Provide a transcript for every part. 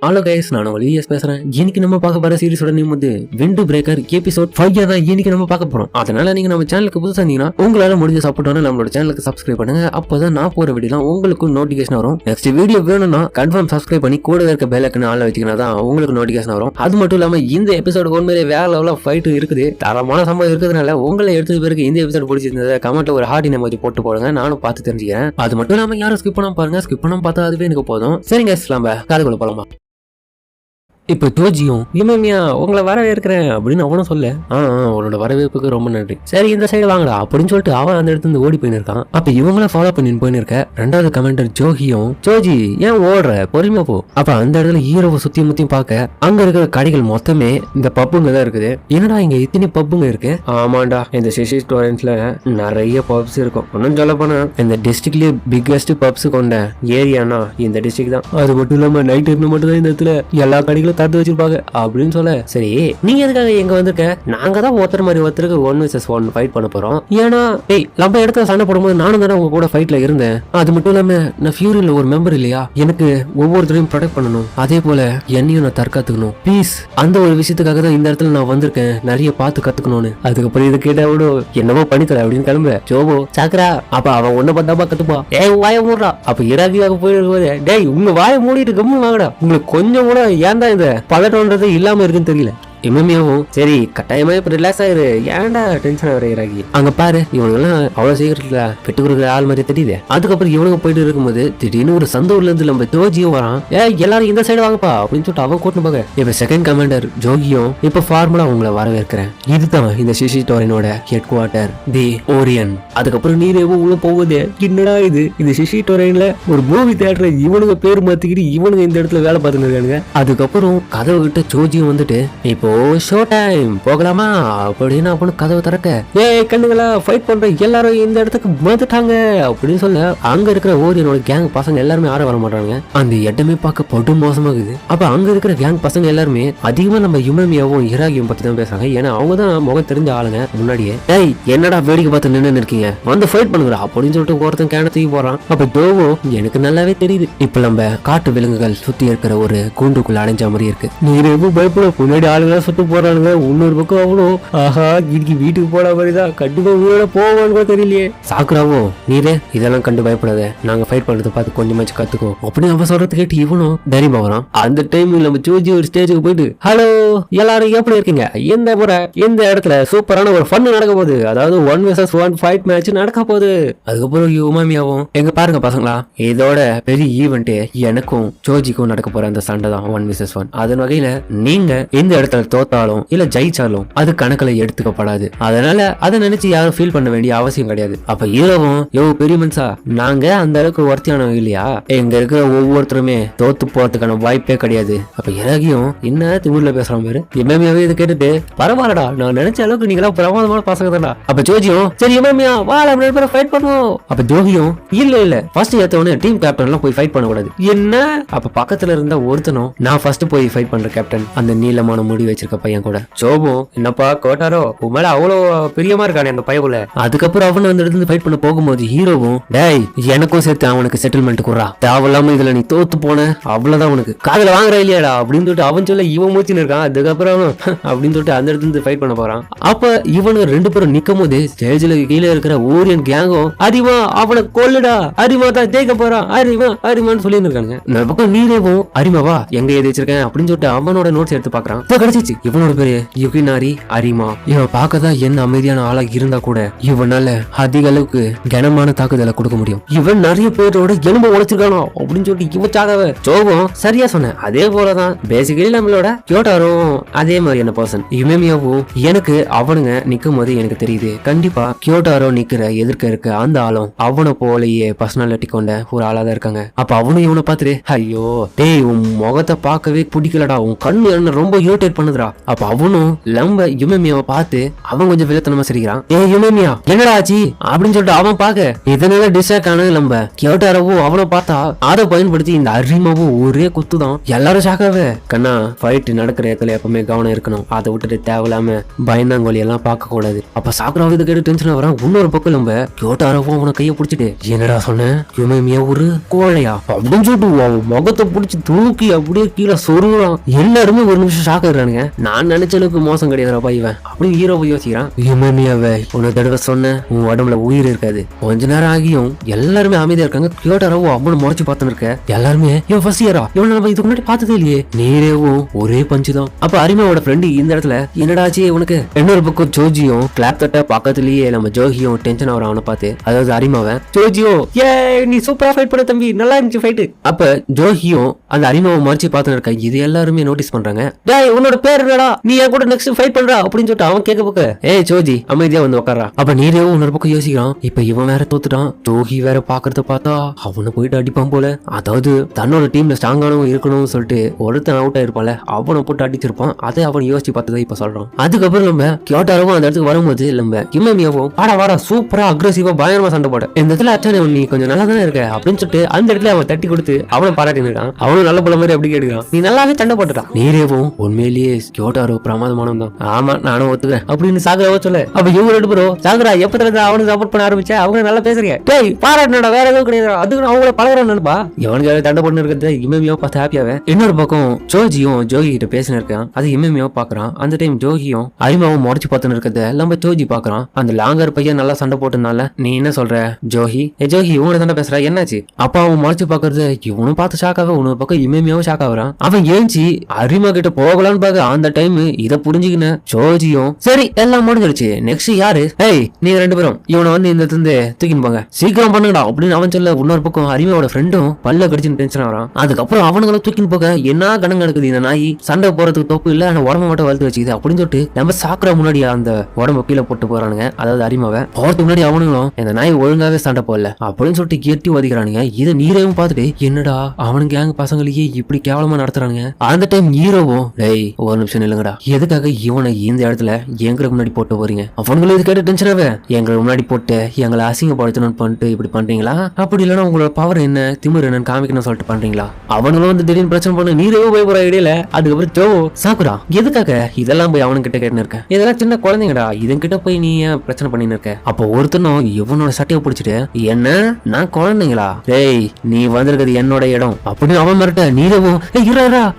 Hello guys, நான் vs பேசுறேன். இன்னைக்கு நம்ம பார்க்க போற சீரிஸோட நேம் வந்து விண்டு பிரேக்கர் எபிசோட் 5 தான் இன்னைக்கு நம்ம பார்க்க போறோம். அதனால நீங்க நம்ம சேனலுக்கு புதுசா இருந்தீங்கன்னா உங்களால முடிஞ்ச சப்போர்ட் பண்ண நம்மளோட சேனலுக்கு சப்ஸ்கிரைப் பண்ணுங்க. அப்பதான் நான் போற வீடியோலாம் உங்களுக்கு நோட்டிஃபிகேஷன் வரும். நெக்ஸ்ட் வீடியோ வேணும்னா கன்ஃபார்ம் சப்ஸ்கிரைப் பண்ணி கூட இருக்க பெல் ஐக்கன் ஆன்ல வச்சிங்கன்னா தான் உங்களுக்கு நோட்டிஃபிகேஷன் வரும். அது மட்டும் இல்லாம இந்த எபிசோட் உண்மையிலே வேற லெவல்ல ஃபைட் இருக்குது, தரமான சம்பவம் இருக்கிறதுனால உங்களை எடுத்து பேருக்கு இந்த எபிசோட் பிடிச்சிருந்தது கமெண்ட்ல ஒரு ஹார்ட் இமோஜி போட்டு போடுங்க, நானும் பார்த்து தெரிஞ்சுக்கிறேன். அது மட்டும் இல்லாம யாரும் ஸ்கிப் பண்ணாம பாருங்க, ஸ்கிப் பண்ணாம பார்த்தா அதுவே எனக்கு போதும். சரிங்க, நம்ம கதைக்குள்ள போலாமா? இப்ப ஜோஜியும் இமேமியா உங்களை வரவேற்கிறேன் அப்படின்னு அவனும் சொல்ல, உன்னோட வரவேற்புக்கு ரொம்ப நன்றி, சரி இந்த சைடு வாங்கடா அப்படின்னு சொல்லிட்டு அவன் அந்த இடத்துல ஓடி போயின்னு இருக்கான். அப்ப இவங்கள ஃபாலோ பண்ணி போயின்னு இருக்க ரெண்டாவது கமெண்டர் ஜோகியும், ஜோஜி ஏன் ஓடுற, பொறுமையா போ. அப்ப அந்த இடத்துல ஹீரோவை சுத்தி முத்தியும் பார்க்க அங்க இருக்கிற கடைகள் மொத்தமே இந்த பப்புங்க தான் இருக்குது. என்னடா இங்க இத்தனை பப்புங்க இருக்கு? ஆமாண்டா, இந்த சிசி ஸ்டோரன்ஸ்ல நிறைய பப்ஸ் இருக்கும். ஒன்னும் சொல்ல போனா இந்த டிஸ்ட்ரிக்ட்லயே பிக்கஸ்ட் பப்ஸ் கொண்ட ஏரியானா இந்த டிஸ்ட்ரிக்ட் தான். அது மட்டும் இல்லாம நைட் டைம்ல மட்டும் தான் இந்த இடத்துல எல்லா கடைகளும் தடுத்து வச்சிருப்பாங்க அப்படின்னு சொல்ல, சரி நீங்க எதுக்காக எங்க வந்திருக்க? நாங்க தான் ஒருத்தர் மாதிரி ஒருத்தருக்கு 1vs1 ஃபைட் பண்ண போறோம். ஏன்னா நம்ம இடத்துல சண்டை போடும்போது நானும் தானே உங்க கூட ஃபைட்ல இருந்தேன். அது மட்டும் இல்லாம நான் ஃபியூரில ஒரு மெம்பர் இல்லையா, எனக்கு ஒவ்வொருத்தரையும் ப்ரொடெக்ட் பண்ணணும், அதே போல என்னையும் நான் தற்காத்துக்கணும் ப்ளீஸ். அந்த ஒரு விஷயத்துக்காக தான் இந்த இடத்துல நான் வந்திருக்கேன், நிறைய பார்த்து கத்துக்கணும்னு. அதுக்கப்புறம் இது கேட்ட அவனோ என்னவோ பண்ணித்தர அப்படின்னு கிளம்ப ஜோபோ சாக்கரா. அப்ப அவன் ஒன்ன பார்த்தாப்பா கத்துப்பா, வாய மூடுறா. அப்ப இராக்கியாக போயிட்டு டேய் உங்க வாய மூடிட்டு கம்மு வாங்கடா, உங்களுக்கு கொஞ்சம் கூட ஏன் தான் இந்த பதட்டம்ன்றது இல்லாம இருக்குன்னு தெரியல. இமேமியாவும் சரி கட்டாயமா இப்ப ரிலாக்ஸ் ஆயிரு, ஏன்டா டென்ஷன் ஆகிறாகி. அங்க பாரு இவனுங்கெல்லாம் அவ்வளவு சீக்கிரத்துல பெட்டு கொடுக்குற ஆள் மாதிரி தெரியுது. அதுக்கப்புறம் இவனுங்க போயிட்டு இருக்கும்போது திடீர்னு ஒரு சந்தூர்ல இருந்து நம்ம ஜோஜியும் வரான். எல்லாரும் இந்த சைடு வாங்கப்பா அப்படின்னு சொல்லிட்டு அவன் கூட்டு போக, இப்ப செகண்ட் கமாண்டர் ஜோகியும் இப்ப ஃபார்முலா உங்களை வரவேற்கிறேன், இதுதான் இந்த சிசி டோரனோட ஹெட் குவார்டர் தி ஓரியன். அதுக்கப்புறம் நீரேவும் உள்ள போகுது. என்னடா இது, இந்த சிசி டோரன்ல ஒரு மூவி தியேட்டர் இவனுங்க பேர் மாத்திக்கிட்டு இவனுங்க இந்த இடத்துல வேலை பார்த்துன்னு இருக்கானுங்க. அதுக்கப்புறம் கதவு கிட்ட ஜோஜியும் வந்துட்டு இப்போ ஷோ டைம் போகலாமா அப்படின்னு அப்படி கதவை திறக்க, கண்ணுங்களா ஃபைட் பண்ற எல்லாரும் இந்த இடத்துக்கு வந்துட்டாங்க அப்படின்னு சொல்ல, அங்க இருக்கிற ஓரியனோட கேங் பசங்க எல்லாருமே ஆட வர மாட்டாங்க. அந்த இடமே பார்க்க படு மோசமாகுது. அப்ப அங்க இருக்கிற கேங் பசங்க எல்லாருமே அதிகமா நம்ம யுமேமியாவும் இராகியும் பத்தி தான் பேசுறாங்க. ஏன்னா அவங்க தான் முகம் தெரிஞ்ச ஆளுங்க முன்னாடியே. என்னடா வேடிக்கை பார்த்து நின்று இருக்கீங்க, வந்து ஃபைட் பண்ணுங்கடா அப்படின்னு சொல்லிட்டு ஒருத்தன் கேன தூக்கி போறான். அப்ப டோவோ எனக்கு நல்லாவே தெரியுது, இப்ப நம்ம காட்டு விலங்குகள் சுத்தி இருக்கிற ஒரு கூண்டுக்குள்ள அடைஞ்ச மாதிரி இருக்கு. நீங்க எதுவும் பயப்பட, முன்னாடி ஆளுங்க சுட்டு போறானுங்க, இன்னொரு பக்கம் அவ்வளோ ஆஹா இன்னைக்கு வீட்டுக்கு போன மாதிரிதான், கண்டிப்பா உயிரோட போவான்னு தெரியலையே. சாக்குறாவோ நீரே இதெல்லாம் கண்டு பயப்படாத, நாங்க ஃபைட் பண்றதை பார்த்து கொஞ்சமாச்சு கத்துக்கோ அப்படின்னு அவன் சொல்றது கேட்டு இவனும் தைரியமா வரான். அந்த டைம்ல நம்ம ஜோஜி ஒரு ஸ்டேஜுக்கு போயிட்டு, ஹலோ எல்லாரும் எப்படி இருக்கீங்க, இந்த முறை இந்த இடத்துல சூப்பரான ஒரு ஃபன் நடக்க போகுது, அதாவது 1vs1 ஃபைட் மேட்ச் நடக்க போகுது. அதுக்கப்புறம் உமாமியாவும் எங்க பாருங்க பசங்களா, இதோட பெரிய ஈவெண்ட் எனக்கும் ஜோஜிக்கும் நடக்க போற அந்த சண்டை தான் 1vs1. அதன் வகையில நீங்க இந்த இடத்துல தோத்தாலும் இல்ல ஜெயிச்சாலும் அது கணக்குல எடுத்துக்கப்படாது, அதனால அதை நினைச்சு யாரும் ஃபீல் பண்ண வேண்டிய அவசியம் கிடையாது. அப்ப ஹீரோவும் பெரிய மனுஷா நாங்க அந்த அளவுக்கு ஒருத்தியானவங்க இல்லையா, எங்க இருக்கிற ஒவ்வொருத்தருமே தோத்து போறதுக்கான வாய்ப்பே கிடையாது. அப்ப இறகியும் என்ன திமுர்ல பேசுறான் பாரு. இமேமியாவே இதை கேட்டுட்டு, பரவாயில்லடா நான் நினைச்ச அளவுக்கு நீங்களா பிரமாதமான பசங்க தான்டா. அப்ப ஜோஜியும் சரி இமேமியா வா நம்ம 2 பேரும் ஃபைட் பண்ணுவோம். அப்ப ஜோகியும் இல்ல ஃபர்ஸ்ட் ஏத்தவனே டீம் கேப்டன் எல்லாம் போய் ஃபைட் பண்ண கூடாது. என்ன? அப்ப பக்கத்துல இருந்த ஒருத்தனும் நான் ஃபர்ஸ்ட் போய் ஃபைட் பண்ற கேப்டன், அந்த நீளமான முடி வச்சிருக்க பையன் கூட. ஜோபோ என்னப்பா கோட்டாரோ உன் மேல அவ்வளோ பிரியமா இருக்கானே அந்த பையக்குள்ள. அதுக்கப்புறம் அவன் அந்த இடத்துல ஃபைட் பண்ண போகும்போது ஹீரோவும் டேய் எனக்கும் சேர்த்து அவனுக்கு செட்டில்மெண்ட் குறா, தேவையில்லாம இதுல நீ தோத்து போன அவ்வளவுதான் உனக்கு காதல வாங்குற இல்லையாடா அப்படின்னு சொல்லிட்டு அவன் சொல்ல இவன் மூச்சுன்னு இருக்கான். அதுக்கப்புறம் அப்படின்னு சொல்லிட்டு அந்த இடத்துல ஃபைட் பண்ண போறான். அப்ப இவனு 2 பேரும் நிக்கும் போது ஸ்டேஜ்ல கீழே இருக்கிற ஓரியன் கேங்கும் அரிமா அவனை கொல்லுடா, அரிமா தான் ஜெயிக்க போறான், அரிமான்னு சொல்லி இருக்காங்க. இந்த பக்கம் நீரேவும் அரிமாவா எங்க எழுதி வச்சிருக்கேன் அப்படின்னு சொல்லிட்டு அவனோட நோட்ஸ் எடுத்து பாக்குறான். கிடைச்சிச்சு இவனோட பேரு யுகினாரி அரிமா. இவன் பார்க்கதான் என்ன அமைதியான ஆளா இருந்தா கூட இவனால அதிக அளவுக்கு கனமான தாக்குதலை கொடுக்க முடியும். இவன் நிறைய பேரோட எலும்பு உழைச்சிருக்கானோ அப்படின்னு சொல்லிட்டு இவன் சாகவ ஜோபம் சரியா சொன்னேன். அதே போலதான் பேசிக்கலி நம்மளோட கியோட்டாரும் அதே மாதிரியான பர்சன். இமேமியாவும் எனக்கு அவனுங்க நிக்கும் போது எனக்கு தெரியுது, கண்டிப்பா கியோட்டாரோ நிக்கிற எதிர்க்க இருக்க அந்த ஆளும் அவனை போலயே பர்சனாலிட்டி கொண்ட ஒரு ஆளாதான் இருக்காங்க. அப்ப அவனும் இவனை பார்த்துட்டு ஐயோ டேய் உன் முகத்தை பார்க்கவே பிடிக்கலடா, உன் கண்ணு என்ன ரொம்ப இரிட்டேட் பண்ணுது தோணுதுரா. அப்ப அவனும் லம்ப யுமேமியாவை பார்த்து அவன் கொஞ்சம் வில்லத்தனமா சிரிக்கிறான். ஏ யுமேமியா என்னடா ஆச்சு அப்படின்னு சொல்லிட்டு அவன் பாக்க இதனால டிஸ்ட்ராக்ட் ஆனது லம்ப. கியோட்டாரவும் அவனை பார்த்தா அதை பயன்படுத்தி இந்த அரிமாவும் ஒரே குத்துதான். எல்லாரும் ஷாக்காவே கண்ணா ஃபைட் நடக்கிற இடத்துல எப்பவுமே கவனம் இருக்கணும், அதை விட்டுட்டு தேவையில்லாம பயந்தாங்கோலி எல்லாம் பார்க்க கூடாது. அப்ப சாக்குரா இதை கேட்டு டென்ஷன் வரான். இன்னொரு பக்கம் நம்ம கியோட்டாரவும் அவனை கையை பிடிச்சிட்டு என்னடா சொன்ன யுமேமியா ஒரு கோழையா அப்படின்னு சொல்லிட்டு அவன் முகத்தை பிடிச்சி தூக்கி அப்படியே கீழே சொருகிறான். எல்லாருமே ஒரு நிமிஷம் ஷாக் ஆகுறானுங்க. நான் நினைச்ச அளவுக்கு மோசம் கிடையாதுப்பா இவன் அப்படின்னு ஹீரோ போய் யோசிக்கிறான். யுமேமியாவை உன்னை தடவை சொன்ன உன் உடம்புல உயிர் இருக்காது. கொஞ்ச நேரம் ஆகியும் எல்லாருமே அமைதியா இருக்காங்க. கியோட்டாரவும் அவனை முறைச்சு பார்த்துன்னு இருக்க. எல்லாருமே இவன் ஃபர்ஸ்ட் இயரா இவன் நம்ம இதுக்கு முன்னாடி பார்த்ததே இல்லையே. நீரேவும் ஒரே பஞ்சு தான். அப்ப அரிமாவோட ஃப்ரெண்டு இந்த இடத்துல என்னடாச்சு உனக்கு. இன்னொரு பக்கம் ஜோஜியும் கிளாப் தட்ட பக்கத்துலயே நம்ம ஜோஹியும் டென்ஷன் ஆகிற அவனை பார்த்து, அதாவது அரிமாவன் ஜோஜியோ ஏ நீ சூப்பரா ஃபைட் பண்ண தம்பி நல்லா இருந்துச்சு ஃபைட்டு. அப்ப ஜோஹியும் அந்த அரிமாவை மறைச்சு பார்த்துன்னு இருக்க. இது எல்லாருமே நோட்டீஸ் பண்றாங்க. டேய் உன்னோட பேர் என்னடா, நீ என் கூட நெக்ஸ்ட் ஃபைட் பண்றா அப்படின்னு சொல்லிட்டு அவன் கேட்க போக்க ஏய் ஜோஜி அமைதியா வந்து உட்காரா. அப்ப நீரேவும் இன்னொரு பக்கம் யோசிக்கிறான். இப்ப இவன் வேற தோத்துட்டான். ஜோஹி வேற பாக்குறத பார்த்தா அவனை போயிட்டு அடிப்பான் போல. அதாவது தன்னோட டீம்ல ஸ்ட்ராங்கானவன் இருக்கணும்னு சொல்லிட்டு ஒருத்தன் அவுட் ஆயிருப்பால அவனை போட்டு அடிச்சிருப்பான். அதை அவன் யோசிச்சு பார்த்ததை இப்ப சொல்றான். அதுக்கப்புறம் நம்ம கியோட்டாரவும் அந்த இடத்துக்கு வரும்போது நம்ம யுமேமியாவும் வாடா சூப்பரா அக்ரெசிவா பயங்கரமா சண்டை போட இந்த இடத்துல அச்சானே நீ கொஞ்சம் நல்லா தானே இருக்க அப்படின்னு சொல்லிட்டு அந்த இடத்துல அவன் தட்டி கொடுத்து அவனை பாராட்டின்னு இருக்கான். அவனும் நல்ல போல மாதிரி அப்படி கேட்கிறான். நீ நல்லாவே சண்டை போட்டுட்டான். நீரேவும் உண்மையிலேயே கியோட்டாரோ பிரமாதமானவன் தான். ஆமா நானும் ஒத்துக்கிறேன் அப்படின்னு சாகராவோ சொல்ல. அப்ப இவங்க ரெண்டு பேரும் சாகரா எப்பத்துல அவனுக்கு சப்போர்ட் பண்ண ஆரம்பிச்சா அவங்க நல்லா பேசுறீங்க. டேய் பாராட்டினடா வேற எதுவும் கிடையாது அதுக்கு அவங்கள பழகிறான் நினைப்பா. இவனுக்கு சண்டை போட்டு இருக்கிறது இமேமியோ பார்த்து ஹாப்பியாவே. இன்னொரு பக்கம் ஜோஜியும் ஜோகி கிட்ட பேசின இருக்கான். அது இமேமியோ பாக்குறான். அந்த டைம் ஜோகியும் அரிமாவும் முறைச்சு பார்த்துன்னு இருக்கிறத நம்ம ஜோஜி பாக்குறான். அந்த லாங்கர் பையன் நல்லா சண்டை போட்டதுனால நீ என்ன சொல்ற ஜோஹி ஜோஹி இவனை சண்டை பேசுற என்னாச்சு. அப்ப அவன் முறைச்சு பாக்குறது இவனும் பார்த்து ஷாக்காவே. இன்னொரு பக்கம் இமேமியாவும் ஷாக் ஆகுறான். அவன் ஏஞ்சி அரிமா கிட்ட போகலான்னு பாக்க அந்த டைம் இதை புரிஞ்சுக்கின ஜோஜியும் சரி எல்லாம் முடிஞ்சிருச்சு நெக்ஸ்ட் யாரு ஏய் நீங்க ரெண்டு பேரும் இவனை வந்து இந்த தூக்கின்னு போங்க சீக்கிரம் பண்ணுங்கடா அப்படின்னு அவன் சொல்ல. இன்னொரு பக்கம் அரிமாவோட ஃப்ரெண்டும் பல்ல கடிச்சுன்னு டென்ஷன் ஆகிறான். அதுக்கப்புறம் அவனுங்களும் தூக்கின்னு போக என்ன கணங்க நடக்குது இந்த நாய் சண்டை போறதுக்கு தப்பு இல்ல ஆனா உடம்பு மட்டும் வளர்த்து வச்சுக்குது அப்படின்னு சொல்லிட்டு நம்ம சாக்குற முன்னாடி அந்த உடம்பு கீழே போட்டு போறானுங்க. அதாவது அரிமாவை போறதுக்கு முன்னாடி அவனுங்களும் இந்த நாய் ஒழுங்காவே சண்டை போடல அப்படின்னு சொல்லிட்டு கேட்டி வதிக்கிறானுங்க. இதை நீரவும் பார்த்துட்டு என்னடா அவனுக்கு கேங் பசங்களையே இப்படி கேவலமா நடத்துறானுங்க. அந்த டைம் ஹீரோவும் டேய் ஒரு நிமிஷம் இல்லைங்கடா எதுக்காக இவனை இந்த இடத்துல எங்களுக்கு முன்னாடி போட்டு போறீங்க. அவங்களும் இது கேட்டு டென்ஷனாவே எங்களுக்கு முன்னாடி போட்டு எங்களை அசிங்கப்படுத்தணும்னு பண்ணிட்டு இப்படி பண்றீங்களா அப்படி இல்லைன்னா உங்களோட பவர் என்ன திமிர் என்னன்னு காமிக்கணும்னு சொல்லிட்டு பண்றீங்களா. அவனுங்களும் வந்து திடீர்னு பிரச்சனை பண்ணு நீரவும் போய் போற இடையில. அதுக்கப்புறம் ஜோ சாக்குரா எதுக்காக இதெல்லாம் போய் அவனுக்கிட்ட கேட்டுன்னு இருக்க இதெல்லாம் சின்ன குழந்தைங்கடா இதன்கிட்ட போய் நீ ஏன் பிரச்சனை பண்ணின்னு இருக்க. அப்போ ஒருத்தனும் இவனோட சட்டையை பிடிச்சிட்டு என்ன நான் குழந்தைங்களா டேய் நீ வந்திருக்கிறது என்னோட இடம் அப்படின்னு அவன் மிரட்ட நீரவும்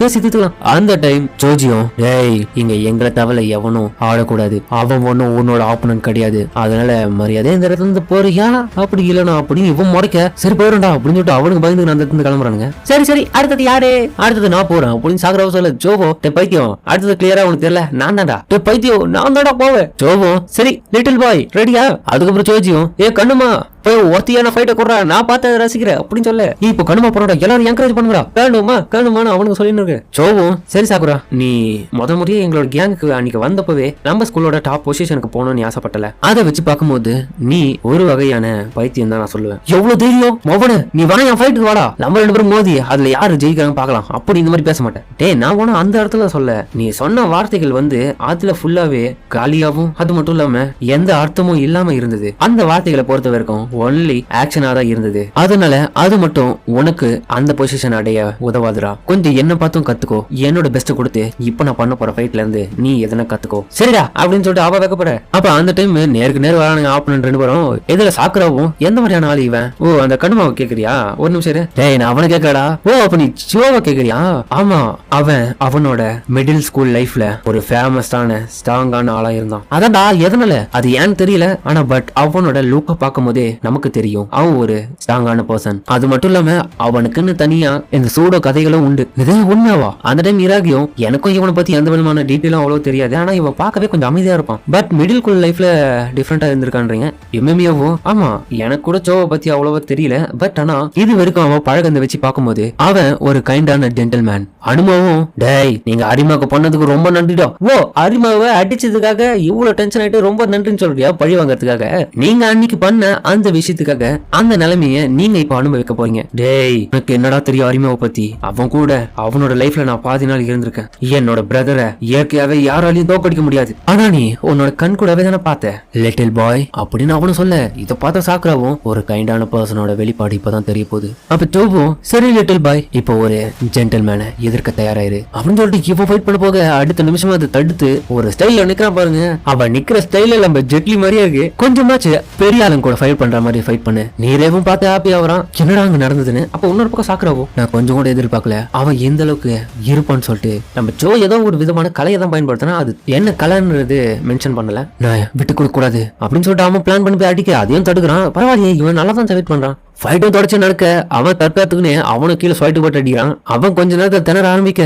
பேசி தீர்த்துக்கலாம். அந்த டைம் ஜோஜியும் டேய் இங்க எங்களை தவிர எவனும் ஆடக்கூடாது அவன் ஒன்னும் உன்னோட ஆப்பனன்ட் கிடையாது அதனால மரியாதை இந்த இடத்துல இருந்து போறியா அப்படி இல்லனா அப்படின்னு இவன் முறைக்க சரி போயிடும்டா அப்படின்னு சொல்லிட்டு அவனுக்கு பயந்து அந்த இடத்துல கிளம்புறானுங்க. சரி அடுத்தது யாரு அடுத்தது நான் போறேன் அப்படின்னு சாகராவ சொல்ல. ஜோவோ பைத்தியம் அடுத்தது கிளியரா உனக்கு தெரியல நான் தான்டா பைத்தியம் நான் தான்டா போவேன். ஜோவோ சரி லிட்டில் பாய் ரெடியா. அதுக்கப்புறம் ஜோஜியும் ஏ கண்ணுமா ஒருத்தியான ஃபைட்டை கொடுறா நான் பார்த்து ரசிக்கிறேன் அப்படின்னு சொல்ல. இப்போ கண்ணுமா போறா எல்லாரும் என்கரேஜ் பண்ணுறா வேணுமான்னு அவனுக்கு சொல்லின்னு இருக்கு. ஜோவும் சரி சாக்குரா நீ முறையே எங்களோட கேங்குக்கு அன்னைக்கு வந்தப்பவே நம்ம ஸ்கூலோட டாப் பொசிஷனுக்கு போகணும்னு ஆசைப்பட்டல. அதை வச்சு பார்க்கும்போது நீ ஒரு வகையான பைத்தியம் தான் நான் சொல்லுவேன். எவ்வளவு தைரியம் மொபனு நீ வர என் ஃபைட்டுக்கு வாடா நம்ம ரெண்டு பேரும் மோதி அதுல யாரு ஜெயிக்கிறாங்க பார்க்கலாம் அப்படி இந்த மாதிரி பேச மாட்டேன். டே நான் போனா அந்த இடத்துல சொல்ல நீ சொன்ன வார்த்தைகள் வந்து அதுல ஃபுல்லாவே காலியாவும் அது மட்டும் இல்லாம எந்த அர்த்தமும் இல்லாம இருந்தது. அந்த வார்த்தைகளை பொறுத்த வரைக்கும் ஒன்லி ஆக்ஷனா தான் இருந்தது. அதனால அது மட்டும் உனக்கு அந்த பொசிஷன் அடைய உதவாதுரா. கொஞ்சம் என்ன பார்த்தும் கத்துக்கோ என்னோட பெஸ்ட் கொடுத்து இப்ப நான் பண்ண போற ஃபைட்ல இருந்து நீ எதனா கத்துக்கோ சரிடா அப்படின்னு சொல்லிட்டு அவ வைக்கப்பட. அப்ப அந்த டைம் நேருக்கு நேர் வரானுங்க ஆப்பனன்ட் ரெண்டு பேரும். இதுல சாக்குராவும் எந்த மாதிரியான ஆள் இவன் ஓ அந்த கண்மாவை கேக்குறியா ஒரு நிமிஷம் டேய் நான் அவனை கேட்கடா ஓ அப்ப நீ சிவாவை கேக்குறியா. ஆமா அவன் அவனோட மிடில் ஸ்கூல் லைஃப்ல ஒரு ஃபேமஸான ஸ்ட்ராங்கான ஆளா இருந்தான். அதான்டா எதனால அது ஏன்னு தெரியல ஆனா பட் அவனோட லுக்க பார்க்கும் போதே நமக்கு தெரியும் அவன் ஒரு ஸ்ட்ராங்கான பர்சன். அது மட்டும் இல்லாம அவனுக்குன்னு தனியா இந்த சூடோ கதைகளும் உண்டு. இது உண்மையாவா. அந்த டைம் இராகியும் எனக்கும் இவனை பத்தி எந்த விதமான டீட்டெயிலும் அவ்வளவு தெரியாது ஆனா இவன் பார்க்கவே கொஞ்சம் அமைதியா இருப்பான். பட் மிடில் ஸ்கூல் லைஃப்ல டிஃபரெண்டா இருந்திருக்கான்றீங்க. எம்எம்ஏவும் ஆமா எனக்கு கூட ஜோவை பத்தி அவ்வளவா தெரியல பட் ஆனா இது வரைக்கும் அவன் பழகத்தை வச்சு பார்க்கும்போது அவன் ஒரு கைண்டான ஜென்டில்மேன். அனுமாவும் டேய் நீங்க அரிமாவுக்கு பண்ணதுக்கு ரொம்ப நன்றிடா. ஓ அரிமாவை அடிச்சதுக்காக இவ்வளவு டென்ஷன் ஆயிட்டு ரொம்ப நன்றின்னு சொல்றியா பழி வாங்கறதுக்காக. நீங்க அன்னைக்கு பண்ண அந்த இந்த விஷயத்துக்காக அந்த நிலைமைய நீங்க இப்ப அனுபவிக்க போறீங்க. டேய், எனக்கு என்னடா தெரியும் அரிமாவை பத்தி? அவன் கூட அவனோட லைஃப்ல நான் பாதி நாள் இருந்திருக்கேன். என்னோட பிரதரை இயற்கையாவே யாராலையும் தோக்கடிக்க முடியாது. ஆனா நீ உன்னோட கண் கூடவே தானே பார்த்த லிட்டில் பாய் அப்படின்னு அவனும் சொல்ல, இதை பார்த்த சாக்குராவும் ஒரு கைண்டான பர்சனோட வெளிப்பாடு இப்பதான் தெரிய போகுது. அப்ப டோபும் சரி லிட்டில் பாய், இப்போ ஒரு ஜென்டில்மேனை எதிர்க்க தயாராயிரு அப்படின்னு சொல்லிட்டு இப்போ ஃபைட் பண்ண போக அடுத்த நிமிஷமா அதை தடுத்து ஒரு ஸ்டைல்ல நிக்கிறான் பாருங்க. அவன் நிக்கிற ஸ்டைல நம்ம ஜெட்லி மாதிரியே இருக்கு. கொஞ்சமாச்சு பெரிய ஆளுங்க கூட ஃபைட் பண்ற மாதிரி ஃபைட் பண்ணு. நீரேவும் பார்த்து ஹாப்பி ஆகுறான். என்னடா அங்க நடந்ததுன்னு. அப்ப இன்னொரு பக்கம் சாக்குறாவும் நான் கொஞ்சம் கூட எதிர்பார்க்கல அவன் எந்த அளவுக்கு இருப்பான்னு சொல்லிட்டு. நம்ம ஜோ ஏதோ ஒரு விதமான கலையை தான் பயன்படுத்தினா, அது என்ன கலைன்றது மென்ஷன் பண்ணல. நான் விட்டு கொடுக்க கூடாது அப்படின்னு சொல்லிட்டு அவன் பிளான் பண்ணி போய் அடிக்க அதையும் தடுக்கிறான். பரவாயில்லையே, இவன் நல்லா தான் வெயிட் பண்றான். ஃபைட்டும் தொடச்சு நடக்க அவன் தற்காத்துக்குன்னு அவனு கீழே ஃபைட்டு போட்டு அடிக்கிறான். அவன் கொஞ்ச நேரத்தை திணற ஆரம்பிக்க,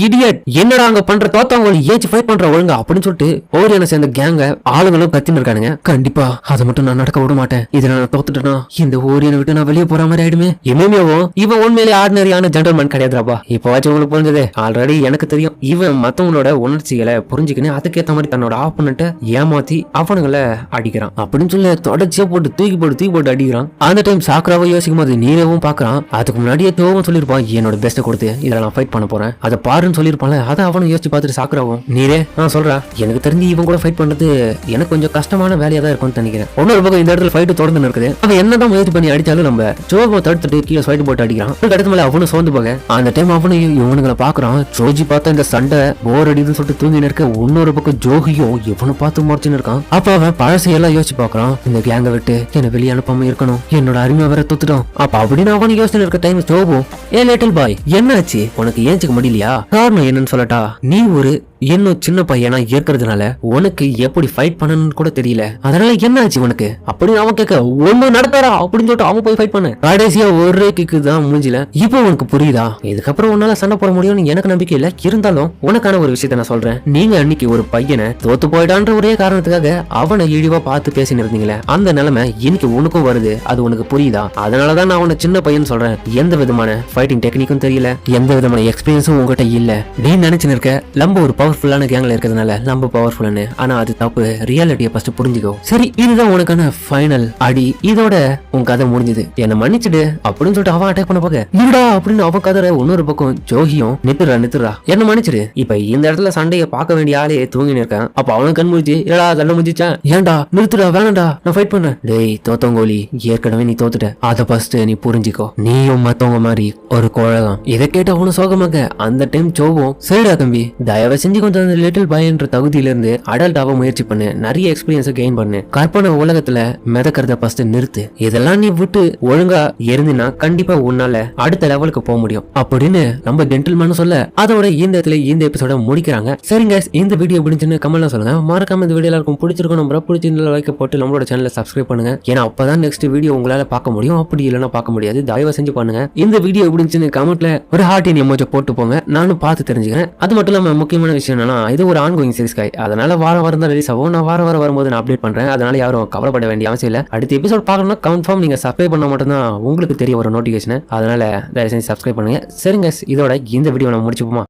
இடியட் என்னடா அங்க பண்ற தோத்தவங்க ஏச்சு ஃபைட் பண்ற ஒழுங்கா அப்படின்னு சொல்லிட்டு ஓரியனை சேர்ந்த கேங்க ஆளுங்களும் கத்தின்னு இருக்கானுங்க. கண்டிப்பா அதை மட்டும் நான் நடக்க விட மாட்டேன். இதுல நான் தோத்துட்டேன்னா இந்த ஓரியனை விட்டு நான் வெளியே போற மாதிரி ஆயிடுமே. இனிமேவும் இவன் உண்மையிலே ஆர்டினரியான ஜென்டல்மேன் கிடையாதுப்பா. இப்போ வச்சு உங்களுக்கு புரிஞ்சது. ஆல்ரெடி எனக்கு தெரியும் இவன் மத்தவங்களோட உணர்ச்சிகளை புரிஞ்சுக்கின்னு அதுக்கேற்ற மாதிரி தன்னோட ஆப்போனன்ட்டை ஏமாத்தி அவனுங்களை அடிக்கிறான் அப்படின்னு சொல்லி தொடர்ச்சியா போட்டு தூக்கி போட்டு அடிக்கிறான். அந்த டைம் சாக்கு யோசிக்கும் போது நீரவும் பாக்குறான். அதுக்கு முன்னாடியே டோவும் சொல்லிருப்பான் என்னோட பெஸ்ட்டை கொடுத்து இதுல நான் ஃபைட் பண்ண போறேன், அதை பாருன்னு சொல்லிருப்பான்ல. அதை அவனும் யோசிச்சு பார்த்துட்டு சாக்குறாவும் நீரே நான் சொல்றேன், எனக்கு தெரிஞ்சு இவன் கூட ஃபைட் பண்றது எனக்கு கொஞ்சம் கஷ்டமான வேலையா தான் இருக்கும்னு நினைக்கிறேன். இன்னொரு பக்கம் இந்த இடத்துல ஃபைட்டு தொடர்ந்து இருக்குது. அவன் என்னதான் முயற்சி பண்ணி அடிச்சாலும் நம்ம ஜோவை தடுத்துட்டு கீழே ஃபைட் போட்டு அடிக்கிறான். அடுத்த மேல அவனும் சோர்ந்து போக அந்த டைம் அவனையும் இவனுங்களை பாக்குறான். ஜோஜி பார்த்தா இந்த சண்டை போர் அடிதுன்னு சொல்லிட்டு தூங்கி இருக்க. இன்னொரு பக்கம் ஜோகியும் இவனை பார்த்து முறைச்சுன்னு இருக்கான். அப்ப அவன் பழசையெல்லாம் யோசிச்சு பாக்குறான். இந்த கேங்க விட்டு என்ன வெளியே அனுப்பாம இருக்கணும், என்னோட அருமை வேற தொத்துட்டோம். அப்ப அப்படின்னு அவன் யோசனை இருக்க டைம் ஜோபும் ஏ லிட்டில் பாய் என்னாச்சு உனக்கு ஏஞ்சிக்க முடியலையா? காரணம் என்னன்னு சொல்லட்டா, நீ ஒரு இன்னும் சின்ன பையனா இருக்கிறதுனால உனக்கு எப்படி ஃபைட் பண்ணணும்னு கூட தெரியல. அதனால என்ன ஆச்சு உனக்கு அப்படின்னு அவன் கேட்க, ஒன்னும் நடத்தாரா அப்படின்னு சொல்லிட்டு அவன் போய் ஃபைட் பண்ண. கடைசியா ஒரே கிக்கு தான் மூஞ்சில. இப்போ உனக்கு புரியுதா இதுக்கப்புறம் உன்னால சண்டை போட முடியும்னு எனக்கு நம்பிக்கை இல்ல. இருந்தாலும் உனக்கான ஒரு விஷயத்த நான் சொல்றேன். நீங்க அன்னைக்கு ஒரு பையனை தோத்து போயிட்டான்ற ஒரே காரணத்துக்காக அவனை இழிவா பார்த்து பேசின்னு இருந்தீங்களே, அந்த நிலைமை இன்னைக்கு உனக்கும் வருது. அது உனக்கு புரியுதா? அதனாலதான் நான் அவனை சின்ன பையன் சொல்றேன். எந்த விதமான ஃபைட்டிங் டெக்னிக்கும் தெரியல, எந்த விதமான எக்ஸ்பீரியன்ஸும் உங்ககிட்ட இல்ல. நீ நினைச்சுன்னு இருக்க நம்ம ஒரு பவர்ஃபுல்லான கேங்ல இருக்கிறதுனால நம்ம பவர்ஃபுல்னு. ஆனா அது தப்பு. ரியாலிட்டியை ஃபர்ஸ்ட் புரிஞ்சுக்கோ. சரி, இதுதான் உனக்கான ஃபைனல் அடி. இதோட உன் கதை முடிஞ்சது, என்ன மன்னிச்சுடு அப்படின்னு சொல்லிட்டு அவன் அட்டாக் பண்ண போக இருடா அப்படின்னு அவன் கதற. இன்னொரு பக்கம் ஜோகியும் நித்துறா என்ன மன்னிச்சிடு. இப்ப இந்த இடத்துல சண்டையை பார்க்க வேண்டிய ஆளே தூங்கின்னு இருக்கான். அப்ப அவனும் கண் முடிச்சு ஏடா தள்ள முடிச்சா ஏன்டா நிறுத்துடா வேணாண்டா நான் ஃபைட் பண்ண. டேய் தோத்தவங்கோலி, ஏற்கனவே நீ தோத்துட்ட. அதை ஃபர்ஸ்ட் நீ புரிஞ்சுக்கோ. நீயும் மத்தவங்க மாதிரி ஒரு குழந்தை. இதை கேட்ட அவனு சோகமாக. அந்த டைம் ஜோவும் சரிடா தம்பி, தயவு செஞ்சு கொஞ்சம் லிட்டில் பாய் என்ற தகுதியில இருந்து அடல்ட்டாவ முயற்சி பண்ணு, நிறைய எக்ஸ்பீரியன்ஸ் கெயின் பண்ணு, கற்பனை உலகத்துல மிதக்கிறத ஃபர்ஸ்ட் நிறுத்து. இதெல்லாம் நீ விட்டு ஒழுங்கா இருந்தினா கண்டிப்பா உன்னால அடுத்த லெவலுக்கு போக முடியும் அப்படின்னு நம்ம ஜென்டில்மேன் சொல்ல, அதோட இந்த இடத்துல இந்த எபிசோட முடிக்கிறாங்க. சரிங்க, இந்த வீடியோ பிடிச்சுன்னு கமெண்ட்ல சொல்லுங்க. மறக்காம இந்த வீடியோ எல்லாருக்கும் பிடிச்சிருக்கும். நம்ம பிடிச்சிருந்தா லைக் போட்டு நம்மளோட சேனலை சப்ஸ்கிரைப் பண்ணுங்க. ஏன்னா அப்பதான் நெக்ஸ்ட் வீடியோ உங்களால பார்க்க முடியும். அப்படி இல்லைன்னா பார்க்க முடியாது. தயவு செஞ்சு பண்ணுங்க. இந்த வீடியோ பிடிச்சுன்னு கமெண்ட்ல ஒரு ஹார்ட் இன் எமோஜி போட்டு போங்க. நானும் பார்த்து தெரிஞ்சுக்கிறேன். அது மட்டும் இல்லாம முக்கியமான விஷயம் என்னன்னா, இது ஒரு ஆன்கோயிங் சீரிஸ் காய். அதனால வாரம் தான் ரிலீஸ் ஆகும். நான் வாரம் வரும்போது நான் அப்டேட் பண்றேன். அதனால யாரும் கவலைப்பட வேண்டிய அவசியம் இல்லை. அடுத்த எபிசோட் பார்க்கணும்னா கன்ஃபார்ம் நீங்க சப்ஸ்கிரைப் பண்ணா மட்டும்தான் உங்களுக்கு தெரிய வரும் நோட்டிஃபிகேஷன். அதனால தயவு செஞ்சு சப்ஸ்கிரைப் பண்ணுங்க. சரிங்க, இதோட இந்த வீடியோ நம்ம முடிச்சுப்போமா?